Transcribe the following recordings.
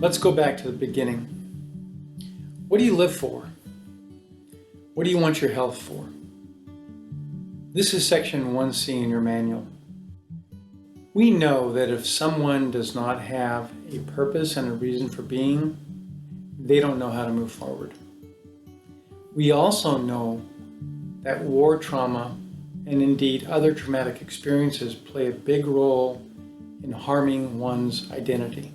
Let's go back to the beginning. What do you live for? What do you want your health for? This is section 1C in your manual. We know that if someone does not have a purpose and a reason for being, they don't know how to move forward. We also know that war trauma and indeed other traumatic experiences play a big role in harming one's identity.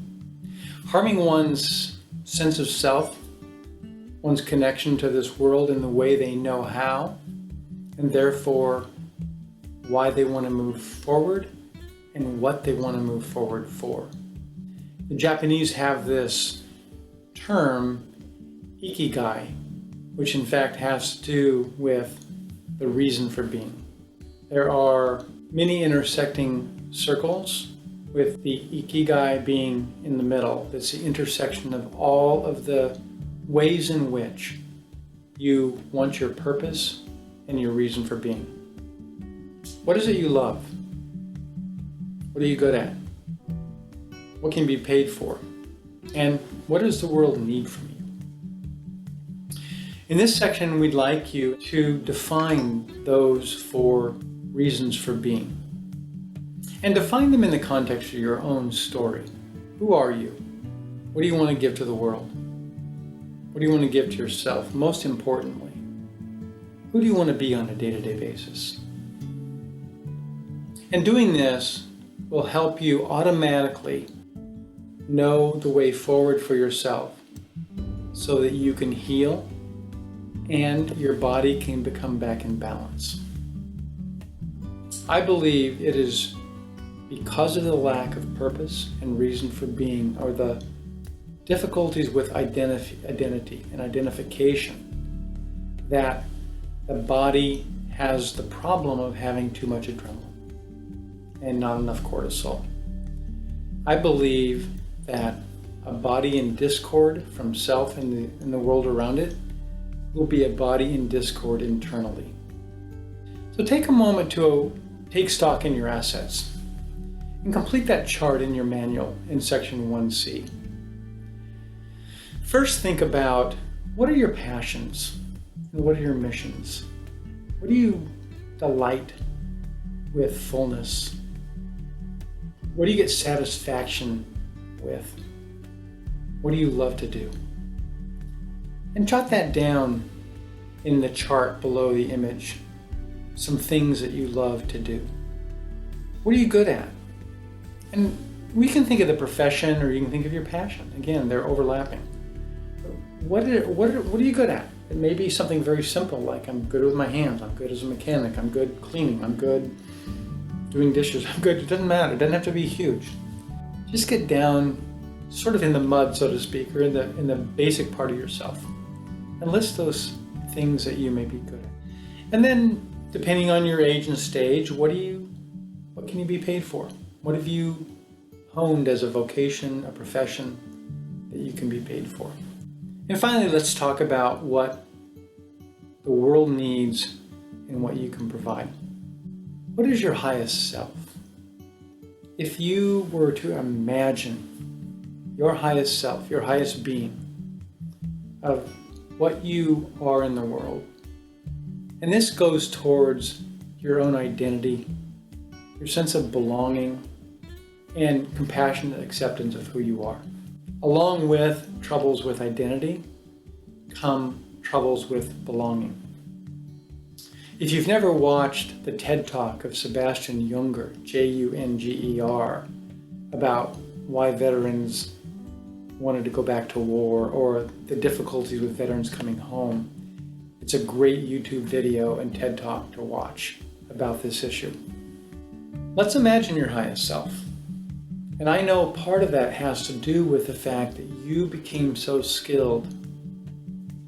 Harming one's sense of self, one's connection to this world in the way they know how, and therefore why they want to move forward and what they want to move forward for. The Japanese have this term, Ikigai, which in fact has to do with the reason for being. There are many intersecting circles, with the Ikigai being in the middle. It's the intersection of all of the ways in which you want your purpose and your reason for being. What is it you love? What are you good at? What can be paid for? And what does the world need from you? In this section, we'd like you to define those 4 reasons for being. And define them in the context of your own story. Who are you? What do you want to give to the world? What do you want to give to yourself? Most importantly, who do you want to be on a day-to-day basis? And doing this will help you automatically know the way forward for yourself so that you can heal and your body can become back in balance. I believe it is because of the lack of purpose and reason for being, or the difficulties with identity and identification, that the body has the problem of having too much adrenaline and not enough cortisol. I believe that a body in discord from self and the world around it will be a body in discord internally. So take a moment to take stock in your assets and complete that chart in your manual in section 1C. First, think about what are your passions and what are your missions? What do you delight with fullness? What do you get satisfaction with? What do you love to do? And jot that down in the chart below the image, some things that you love to do. What are you good at? And we can think of the profession, or you can think of your passion. Again, they're overlapping. What are you good at? It may be something very simple, like I'm good with my hands, I'm good as a mechanic, I'm good cleaning, I'm good doing dishes, I'm good. It doesn't matter. It doesn't have to be huge. Just get down sort of in the mud, so to speak, or in the basic part of yourself, and list those things that you may be good at. And then, depending on your age and stage, what can you be paid for? What have you honed as a vocation, a profession that you can be paid for? And finally, let's talk about what the world needs and what you can provide. What is your highest self? If you were to imagine your highest self, your highest being, of what you are in the world, and this goes towards your own identity, your sense of belonging, and compassionate acceptance of who you are. Along with troubles with identity come troubles with belonging. If you've never watched the TED Talk of Sebastian Junger, Junger, about why veterans wanted to go back to war, or the difficulties with veterans coming home, it's a great YouTube video and TED Talk to watch about this issue. Let's imagine your highest self. And I know part of that has to do with the fact that you became so skilled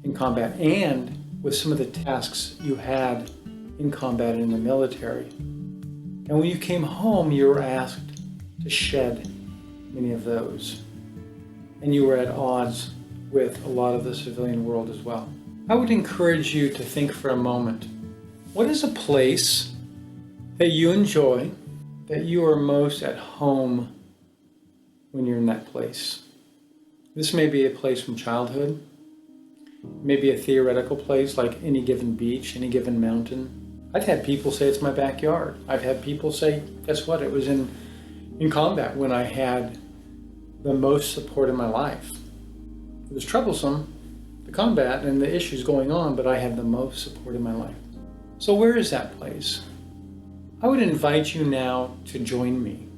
in combat and with some of the tasks you had in combat and in the military. And when you came home, you were asked to shed many of those. And you were at odds with a lot of the civilian world as well. I would encourage you to think for a moment, what is a place that you enjoy, that you are most at home when you're in that place? This may be a place from childhood, maybe a theoretical place like any given beach, any given mountain. I've had people say it's my backyard. I've had people say, guess what, it was in combat when I had the most support in my life. It was troublesome, the combat and the issues going on, but I had the most support in my life. So where is that place? I would invite you now to join me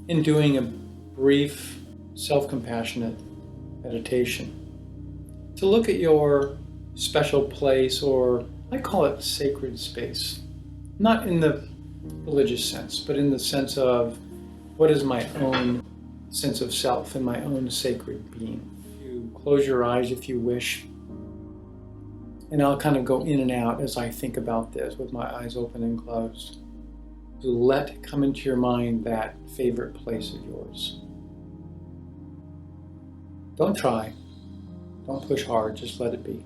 in doing a brief self-compassionate meditation. To look at your special place, or I call it sacred space. Not in the religious sense, but in the sense of what is my own sense of self and my own sacred being. You close your eyes if you wish, and I'll kind of go in and out as I think about this with my eyes open and closed. To let come into your mind that favorite place of yours. Don't try. Don't push hard, just let it be.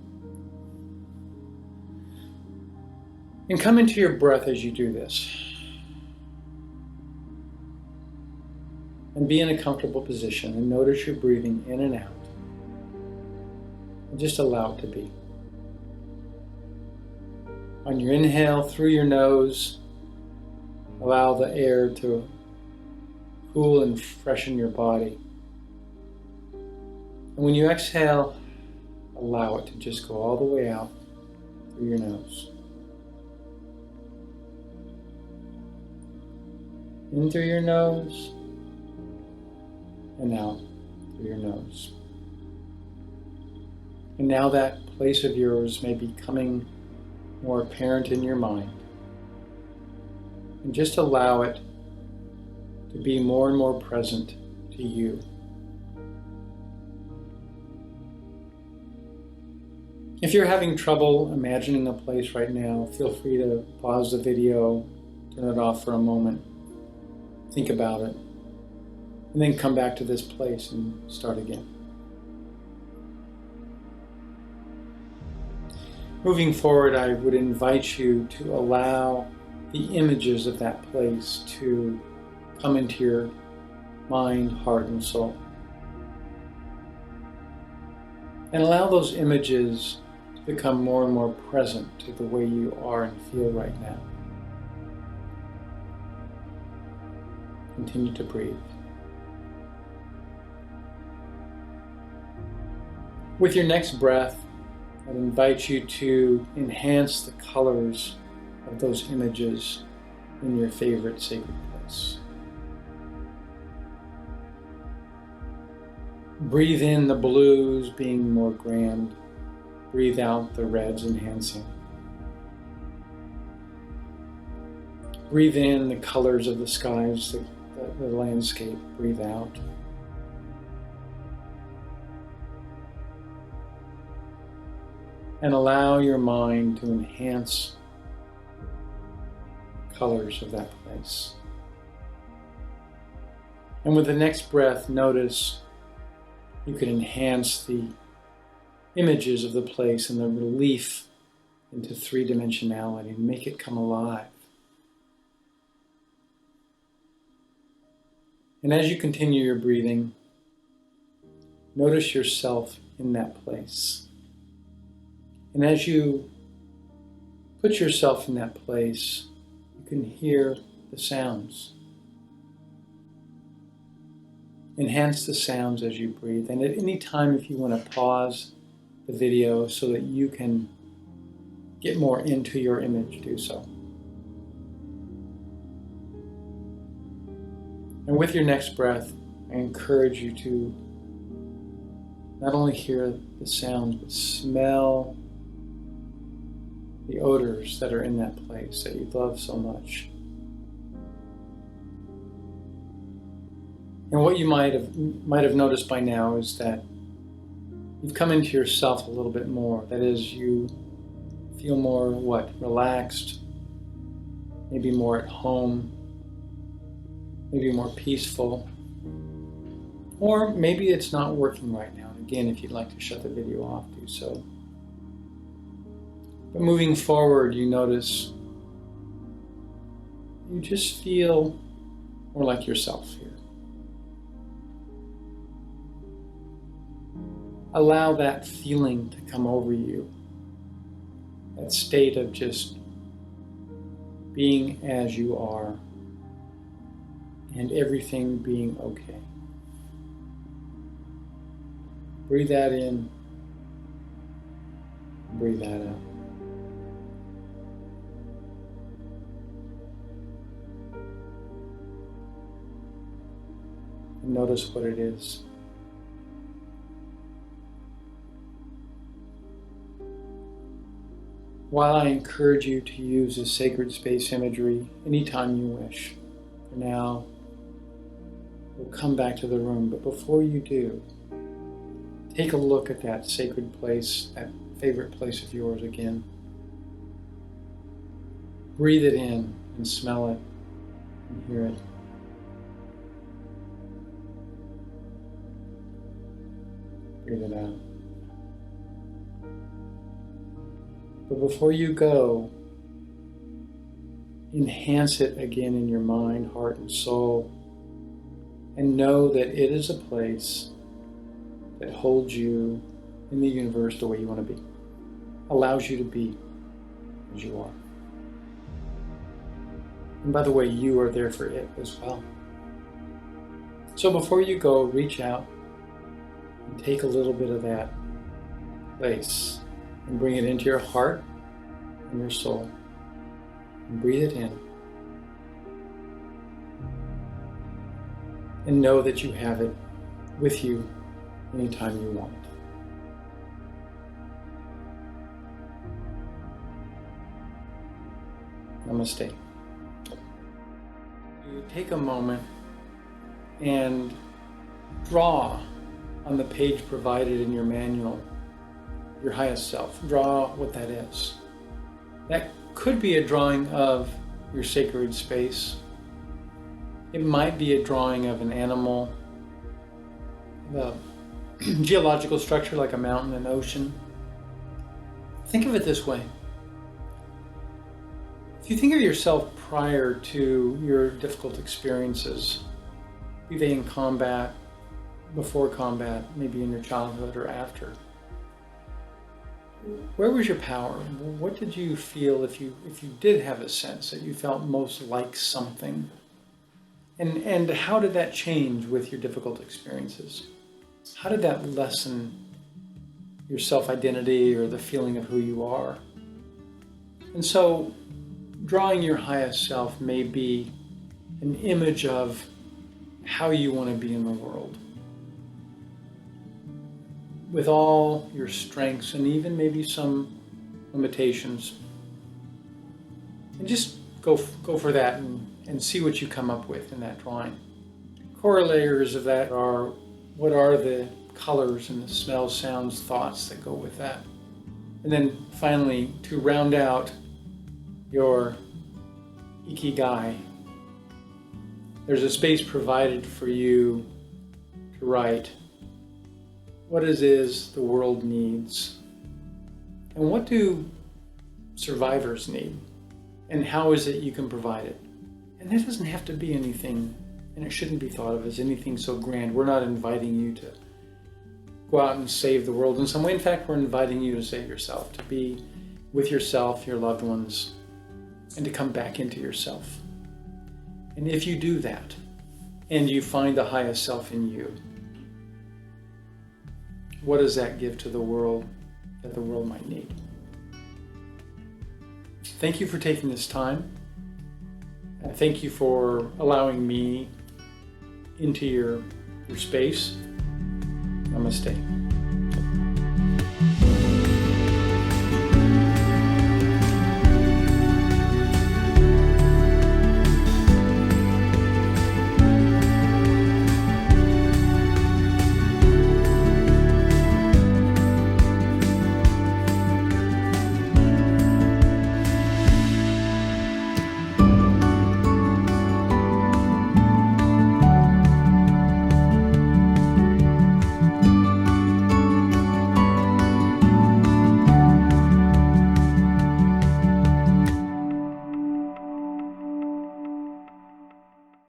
And come into your breath as you do this. And be in a comfortable position and notice your breathing in and out. And just allow it to be. On your inhale through your nose, allow the air to cool and freshen your body. And when you exhale, allow it to just go all the way out through your nose. In through your nose, and out through your nose. And now that place of yours may be becoming more apparent in your mind. And just allow it to be more and more present to you. If you're having trouble imagining a place right now, feel free to pause the video, turn it off for a moment, think about it, and then come back to this place and start again. Moving forward, I would invite you to allow the images of that place to come into your mind, heart, and soul. And allow those images to become more and more present to the way you are and feel right now. Continue to breathe. With your next breath, I'd invite you to enhance the colors of those images in your favorite sacred place. Breathe in the blues, being more grand. Breathe out the reds, enhancing. Breathe in the colors of the skies, the landscape. Breathe out. And allow your mind to enhance colors of that place. And with the next breath, notice you can enhance the images of the place and the relief into three-dimensionality and make it come alive. And as you continue your breathing, notice yourself in that place. And as you put yourself in that place, you can hear the sounds. Enhance the sounds as you breathe. And at any time, if you want to pause the video so that you can get more into your image, do so. And with your next breath, I encourage you to not only hear the sounds, but smell the odors that are in that place that you love so much. And what you might have noticed by now is that you've come into yourself a little bit more. That is, you feel more relaxed, maybe more at home, maybe more peaceful, or maybe it's not working right now. And again, if you'd like to shut the video off, do so. But moving forward, you notice you just feel more like yourself here. allow that feeling to come over you, that state of just being as you are and everything being okay. Breathe that in, breathe that out. And notice what it is. While I encourage you to use this sacred space imagery anytime you wish, for now, we'll come back to the room. But before you do, take a look at that sacred place, that favorite place of yours again. Breathe it in and smell it and hear it. Breathe it out. But before you go, enhance it again in your mind, heart, and soul, and know that it is a place that holds you in the universe the way you want to be, allows you to be as you are. And by the way, you are there for it as well. So before you go, reach out and take a little bit of that place and bring it into your heart and your soul. And breathe it in. And know that you have it with you anytime you want. Namaste. You take a moment and draw on the page provided in your manual your highest self. Draw what that is. That could be a drawing of your sacred space. It might be a drawing of an animal, a geological structure like a mountain, an ocean. Think of it this way. If you think of yourself prior to your difficult experiences, be they in combat, before combat, maybe in your childhood or after, where was your power? What did you feel if you did have a sense that you felt most like something? And how did that change with your difficult experiences? How did that lessen your self-identity or the feeling of who you are? And so drawing your highest self may be an image of how you want to be in the world, with all your strengths and even maybe some limitations. And just go for that and see what you come up with in that drawing. Correlators of that are, what are the colors and the smells, sounds, thoughts that go with that? And then finally, to round out your Ikigai, there's a space provided for you to write, what is the world needs? And what do survivors need? And how is it you can provide it? And that doesn't have to be anything, and it shouldn't be thought of as anything so grand. We're not inviting you to go out and save the world in some way. In fact, we're inviting you to save yourself, to be with yourself, your loved ones, and to come back into yourself. And if you do that, and you find the highest self in you, what does that give to the world that the world might need? Thank you for taking this time. Thank you for allowing me into your space. Namaste.